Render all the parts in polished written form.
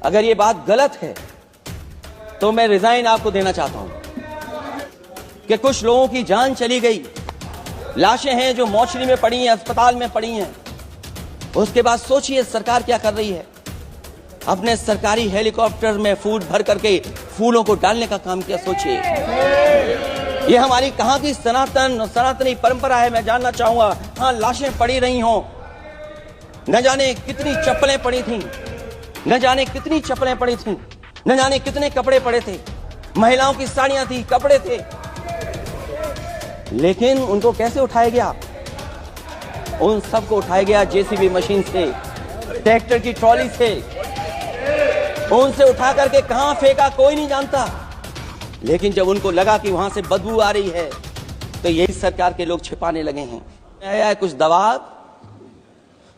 अगर ये बात गलत है तो मैं रिजाइन आपको देना चाहता हूं कि कुछ लोगों की जान चली गई, लाशें हैं जो मोर्चरी में पड़ी हैं, अस्पताल में पड़ी हैं। उसके बाद सोचिए सरकार क्या कर रही है। अपने सरकारी हेलीकॉप्टर में फूड भर करके फूलों को डालने का काम किया। सोचिए ये हमारी कहां की सनातनी परंपरा है। मैं जानना चाहूंगा। हाँ, लाशें पड़ी रही हों, न जाने कितनी चप्पलें पड़ी थीं, न जाने कितनी चप्पलें पड़ी थीं, न जाने कितने कपड़े पड़े थे, महिलाओं की साड़ियां थी, कपड़े थे, लेकिन उनको कैसे उठाया गया? उन सबको उठाया गया जेसीबी मशीन से, ट्रैक्टर की ट्रॉली से। उनसे उठा करके कहां फेंका कोई नहीं जानता, लेकिन जब उनको लगा कि वहां से बदबू आ रही है तो यही सरकार के लोग छिपाने लगे हैं। आया कुछ दबाव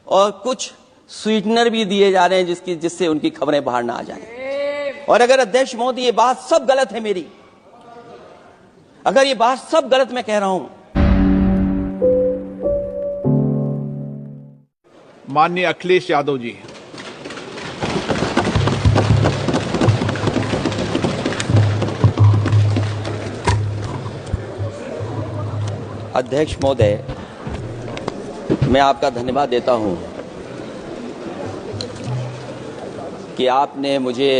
और कुछ स्वीटनर भी दिए जा रहे हैं जिससे उनकी खबरें बाहर ना आ जाए। और अगर अध्यक्ष मोदी ये बात सब गलत है मेरी, अगर ये बात सब गलत मैं कह रहा हूं। माननीय अखिलेश यादव जी। अध्यक्ष महोदय, मैं आपका धन्यवाद देता हूं कि आपने मुझे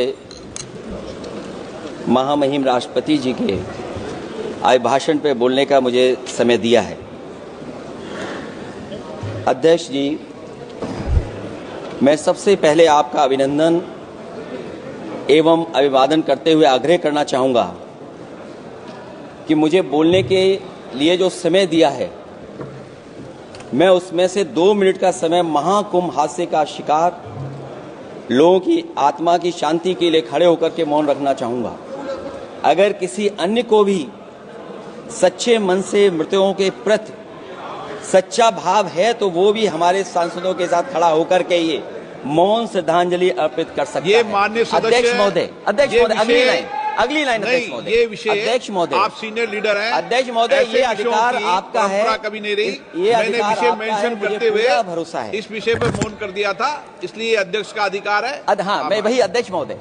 महामहिम राष्ट्रपति जी के अभिभाषण पे बोलने का मुझे समय दिया है। अध्यक्ष जी, मैं सबसे पहले आपका अभिनंदन एवं अभिवादन करते हुए आग्रह करना चाहूँगा कि मुझे बोलने के लिए जो समय दिया है, मैं उसमें से 2 मिनट का समय महाकुंभ हादसे का शिकार लोगों की आत्मा की शांति के लिए खड़े होकर के मौन रखना चाहूँगा। अगर किसी अन्य को भी सच्चे मन से मृतकों के प्रति सच्चा भाव है तो वो भी हमारे सांसदों के साथ खड़ा होकर के ये मौन श्रद्धांजलि अर्पित कर सकता है। ये माननीय सदस्य अध्यक्ष महोदय, अगली लाइन अध्यक्ष महोदय, ये विषय अध्यक्ष महोदय, आप सीनियर लीडर हैं। अध्यक्ष महोदय, ये अधिकार आपका है। कभी नहीं रही। ये मैंने विषय मेंशन करते हुए भरोसा है, इस विषय पर मौन कर दिया था, इसलिए अध्यक्ष का अधिकार है। हाँ, मैं वही अध्यक्ष महोदय,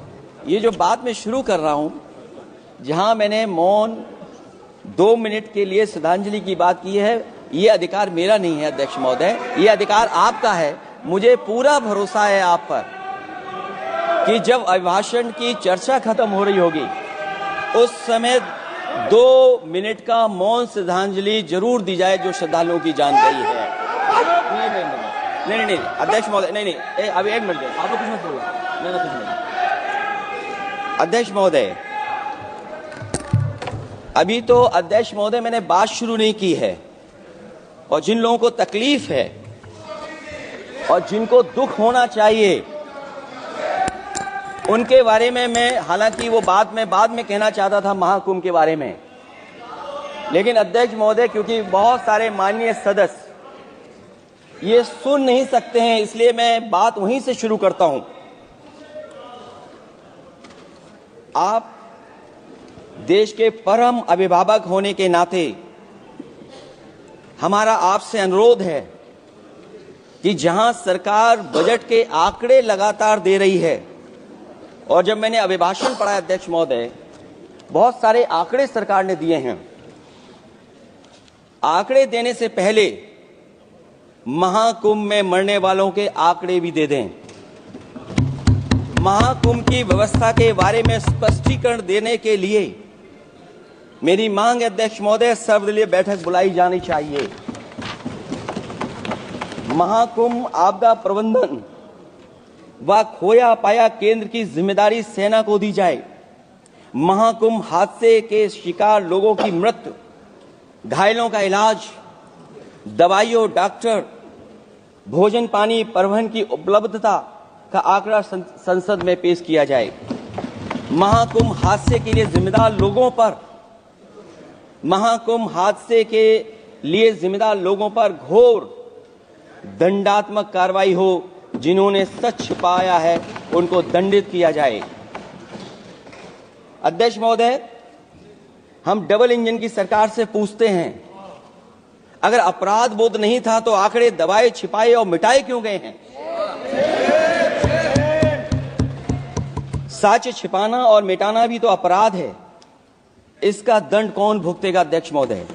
ये जो बात मैं शुरू कर रहा हूं, जहां मैंने मौन 2 मिनट के लिए श्रद्धांजलि की बात की है, ये अधिकार मेरा नहीं है अध्यक्ष महोदय, ये अधिकार आपका है। मुझे पूरा भरोसा है आप पर कि जब अभिभाषण की चर्चा खत्म हो रही होगी उस समय 2 मिनट का मौन श्रद्धांजलि जरूर दी जाए जो श्रद्धालुओं की जान गई है। नहीं अध्यक्ष महोदय, नहीं अभी 1 मिनट आपको कुछ मत बोलना। नहीं कुछ नहीं। अध्यक्ष महोदय, अभी तो अध्यक्ष महोदय मैंने बात शुरू नहीं की है, और जिन लोगों को तकलीफ है और जिनको दुख होना चाहिए उनके बारे में मैं, हालांकि वो बात मैं बाद में कहना चाहता था महाकुंभ के बारे में, लेकिन अध्यक्ष महोदय क्योंकि बहुत सारे माननीय सदस्य ये सुन नहीं सकते हैं, इसलिए मैं बात वहीं से शुरू करता हूं। आप देश के परम अभिभावक होने के नाते हमारा आपसे अनुरोध है कि जहां सरकार बजट के आंकड़े लगातार दे रही है, और जब मैंने अभिभाषण पढ़ा अध्यक्ष महोदय, बहुत सारे आंकड़े सरकार ने दिए हैं। आंकड़े देने से पहले महाकुंभ में मरने वालों के आंकड़े भी दे दें। महाकुंभ की व्यवस्था के बारे में स्पष्टीकरण देने के लिए मेरी मांग अध्यक्ष महोदय, सर्वदलीय बैठक बुलाई जानी चाहिए। महाकुंभ आपदा प्रबंधन व खोया पाया केंद्र की जिम्मेदारी सेना को दी जाए। महाकुंभ हादसे के शिकार लोगों की मृत्यु, घायलों का इलाज, दवाइयों, डॉक्टर, भोजन पानी, परिवहन की उपलब्धता का आंकड़ा संसद में पेश किया जाए। महाकुंभ हादसे के लिए जिम्मेदार लोगों पर, महाकुंभ हादसे के लिए जिम्मेदार लोगों पर घोर दंडात्मक कार्रवाई हो। जिन्होंने सच छिपाया है उनको दंडित किया जाए। अध्यक्ष महोदय, हम डबल इंजन की सरकार से पूछते हैं, अगर अपराध बोध नहीं था तो आंकड़े दबाए, छिपाए और मिटाए क्यों गए हैं? साक्ष्य छिपाना और मिटाना भी तो अपराध है। इसका दंड कौन भुगतेगा अध्यक्ष महोदय?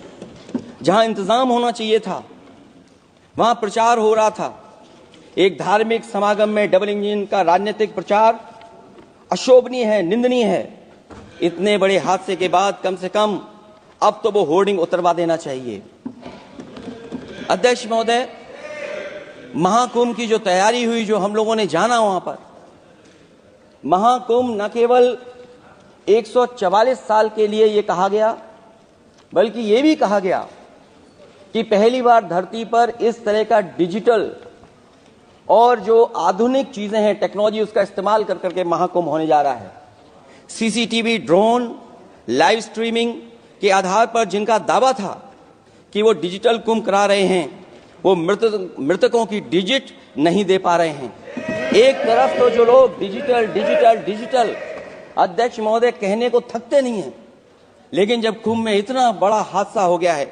जहां इंतजाम होना चाहिए था वहां प्रचार हो रहा था। एक धार्मिक समागम में डबल इंजन का राजनीतिक प्रचार अशोभनीय है, निंदनीय है। इतने बड़े हादसे के बाद कम से कम अब तो वो होर्डिंग उतरवा देना चाहिए। अध्यक्ष महोदय, महाकुंभ की जो तैयारी हुई, जो हम लोगों ने जाना वहां पर, महाकुंभ न केवल 144 साल के लिए ये कहा गया, बल्कि ये भी कहा गया कि पहली बार धरती पर इस तरह का डिजिटल और जो आधुनिक चीजें हैं, टेक्नोलॉजी, उसका इस्तेमाल कर करके महाकुंभ होने जा रहा है। सीसीटीवी, ड्रोन, लाइव स्ट्रीमिंग के आधार पर जिनका दावा था कि वो डिजिटल कुंभ करा रहे हैं, वो मृतकों की डिजिट नहीं दे पा रहे हैं। एक तरफ तो जो लोग डिजिटल डिजिटल डिजिटल अध्यक्ष महोदय कहने को थकते नहीं हैं, लेकिन जब कुंभ में इतना बड़ा हादसा हो गया है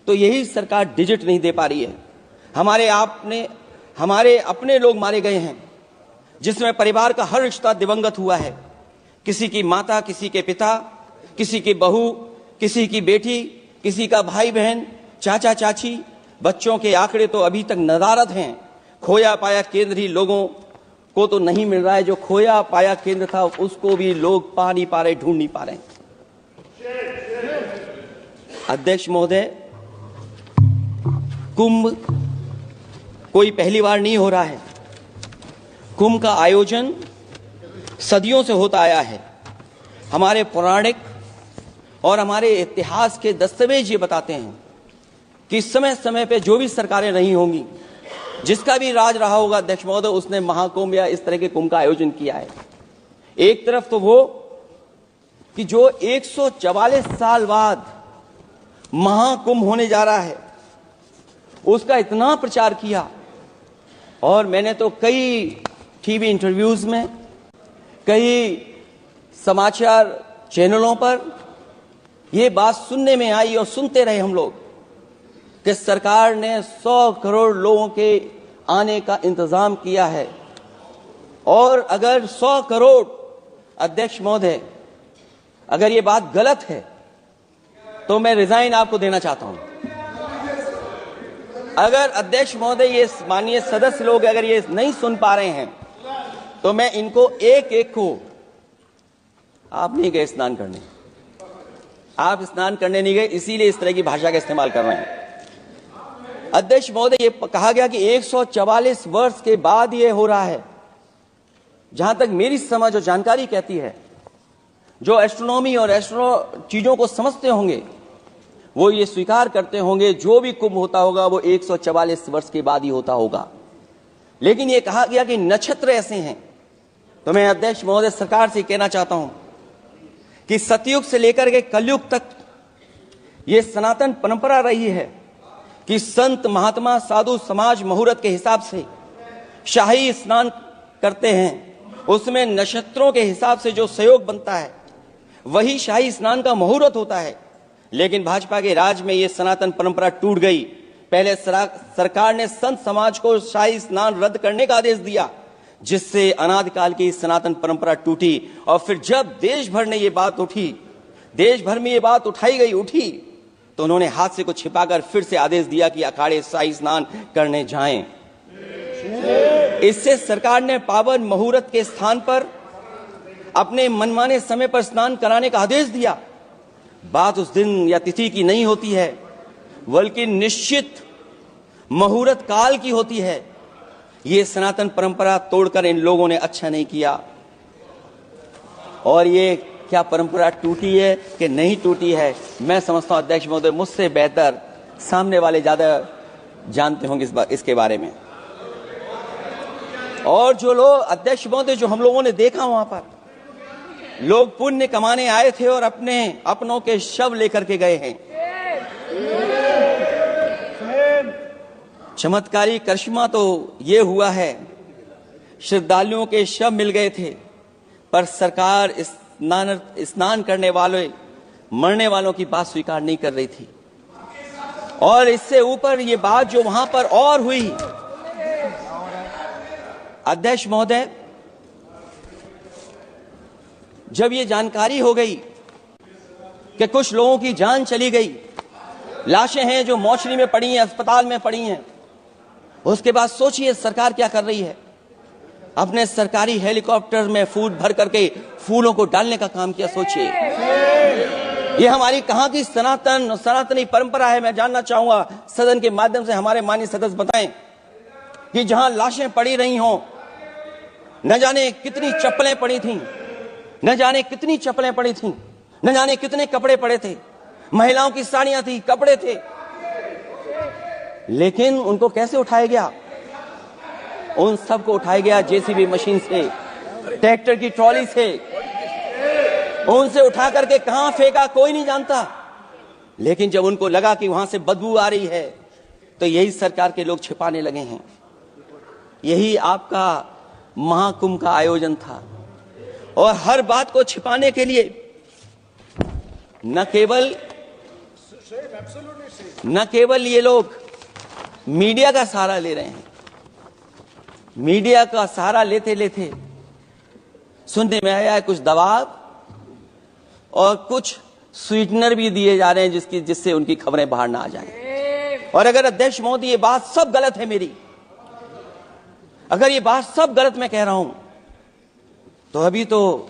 तो यही सरकार डिजिट नहीं दे पा रही है। हमारे अपने लोग मारे गए हैं, जिसमें परिवार का हर रिश्ता दिवंगत हुआ है। किसी की माता, किसी के पिता, किसी की बहू, किसी की बेटी, किसी का भाई बहन, चाचा चाची। बच्चों के आंकड़े तो अभी तक नदारद हैं। खोया पाया केंद्र ही लोगों को तो नहीं मिल रहा है। जो खोया पाया केंद्र था उसको भी लोग पा नहीं पा रहे, ढूंढ नहीं पा रहे। अध्यक्ष महोदय, कुंभ कोई पहली बार नहीं हो रहा है। कुंभ का आयोजन सदियों से होता आया है। हमारे पौराणिक और हमारे इतिहास के दस्तावेज ये बताते हैं कि समय समय पे जो भी सरकारें रही होंगी, जिसका भी राज रहा होगा अध्यक्ष महोदय, उसने महाकुंभ या इस तरह के कुंभ का आयोजन किया है। एक तरफ तो वो कि जो 144 साल बाद महाकुंभ होने जा रहा है, उसका इतना प्रचार किया। और मैंने तो कई टीवी इंटरव्यूज में, कई समाचार चैनलों पर यह बात सुनने में आई और सुनते रहे हम लोग कि सरकार ने 100 करोड़ लोगों के आने का इंतजाम किया है। और अगर 100 करोड़, अध्यक्ष महोदय, अगर ये बात गलत है तो मैं रिजाइन आपको देना चाहता हूं। अगर अध्यक्ष महोदय, ये माननीय सदस्य लोग अगर ये नहीं सुन पा रहे हैं तो मैं इनको एक एक को, आप नहीं गए स्नान करने, आप स्नान करने नहीं गए, इसीलिए इस तरह की भाषा का इस्तेमाल कर रहे हैं। अध्यक्ष महोदय, ये कहा गया कि 144 वर्ष के बाद ये हो रहा है। जहां तक मेरी समझ और जानकारी कहती है, जो एस्ट्रोनॉमी और एस्ट्रो चीजों को समझते होंगे वो ये स्वीकार करते होंगे जो भी कुंभ होता होगा वो 144 वर्ष के बाद ही होता होगा। लेकिन ये कहा गया कि नक्षत्र ऐसे हैं। तो मैं अध्यक्ष महोदय सरकार से कहना चाहता हूं कि सतयुग से लेकर के कलयुग तक ये सनातन परंपरा रही है कि संत, महात्मा, साधु समाज मुहूर्त के हिसाब से शाही स्नान करते हैं। उसमें नक्षत्रों के हिसाब से जो सहयोग बनता है वही शाही स्नान का मुहूर्त होता है। लेकिन भाजपा के राज में ये सनातन परंपरा टूट गई। पहले सरकार ने संत समाज को शाही स्नान रद्द करने का आदेश दिया, जिससे अनादिकाल की सनातन परंपरा टूटी। और फिर जब देश भर ने ये बात उठी, देश भर में ये बात उठी, तो उन्होंने हादसे को छिपाकर फिर से आदेश दिया कि अखाड़े शाही स्नान करने जाएं। इससे सरकार ने पावन मुहूर्त के स्थान पर अपने मनमाने समय पर स्नान कराने का आदेश दिया। बात उस दिन या तिथि की नहीं होती है, बल्कि निश्चित मुहूर्त काल की होती है। ये सनातन परंपरा तोड़कर इन लोगों ने अच्छा नहीं किया। और ये क्या परंपरा टूटी है कि नहीं टूटी है, मैं समझता हूं अध्यक्ष महोदय मुझसे बेहतर सामने वाले ज्यादा जानते होंगे इसके बारे में। और जो लोग, अध्यक्ष महोदय, जो हम लोगों ने देखा वहां पर, लोग पुण्य कमाने आए थे और अपनों के शव लेकर के गए हैं। चमत्कारी करिश्मा तो ये हुआ है, श्रद्धालुओं के शव मिल गए थे, पर सरकार स्नान करने वाले, मरने वालों की बात स्वीकार नहीं कर रही थी। और इससे ऊपर ये बात जो वहां पर और हुई, अध्यक्ष महोदय, जब ये जानकारी हो गई कि कुछ लोगों की जान चली गई, लाशें हैं जो मोर्चरी में पड़ी हैं, अस्पताल में पड़ी हैं, उसके बाद सोचिए सरकार क्या कर रही है। अपने सरकारी हेलीकॉप्टर में फूड भर करके फूलों को डालने का काम किया। सोचिए ये हमारी कहां की सनातनी परंपरा है। मैं जानना चाहूंगा सदन के माध्यम से हमारे माननीय सदस्य बताएं कि जहां लाशें पड़ी रही हों, न जाने कितनी चप्पलें पड़ी थीं, न जाने कितनी चप्पलें पड़ी थीं, न जाने कितने कपड़े पड़े थे, महिलाओं की साड़ियां थी, कपड़े थे, लेकिन उनको कैसे उठाया गया? उन सबको उठाया गया जेसीबी मशीन से, ट्रैक्टर की ट्रॉली से। उनसे उठा करके कहां फेंका कोई नहीं जानता, लेकिन जब उनको लगा कि वहां से बदबू आ रही है तो यही सरकार के लोग छिपाने लगे हैं। यही आपका महाकुंभ का आयोजन था। और हर बात को छिपाने के लिए न केवल ये लोग मीडिया का सहारा ले रहे हैं, मीडिया का सहारा लेते लेते सुनने में आया है कुछ दबाव और कुछ स्वीटनर भी दिए जा रहे हैं जिससे उनकी खबरें बाहर ना आ जाएं। और अगर अध्यक्ष महोदय ये बात सब गलत है मेरी, अगर ये बात सब गलत मैं कह रहा हूं, तो अभी तो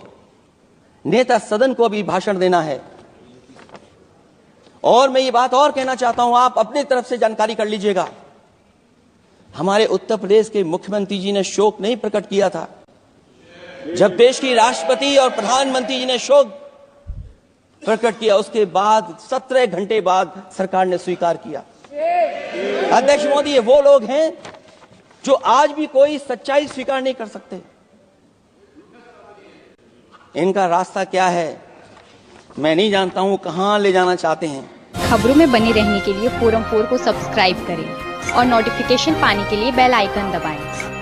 नेता सदन को अभी भाषण देना है। और मैं ये बात और कहना चाहता हूं, आप अपनी तरफ से जानकारी कर लीजिएगा। हमारे उत्तर प्रदेश के मुख्यमंत्री जी ने शोक नहीं प्रकट किया था। जब देश की राष्ट्रपति और प्रधानमंत्री जी ने शोक प्रकट किया, उसके बाद 17 घंटे बाद सरकार ने स्वीकार किया। अध्यक्ष मोदी, ये वो लोग हैं जो आज भी कोई सच्चाई स्वीकार नहीं कर सकते। इनका रास्ता क्या है मैं नहीं जानता हूं, कहां ले जाना चाहते हैं। खबरों में बने रहने के लिए फोरम 4 को सब्सक्राइब करें और नोटिफिकेशन पाने के लिए बेल आइकन दबाएं।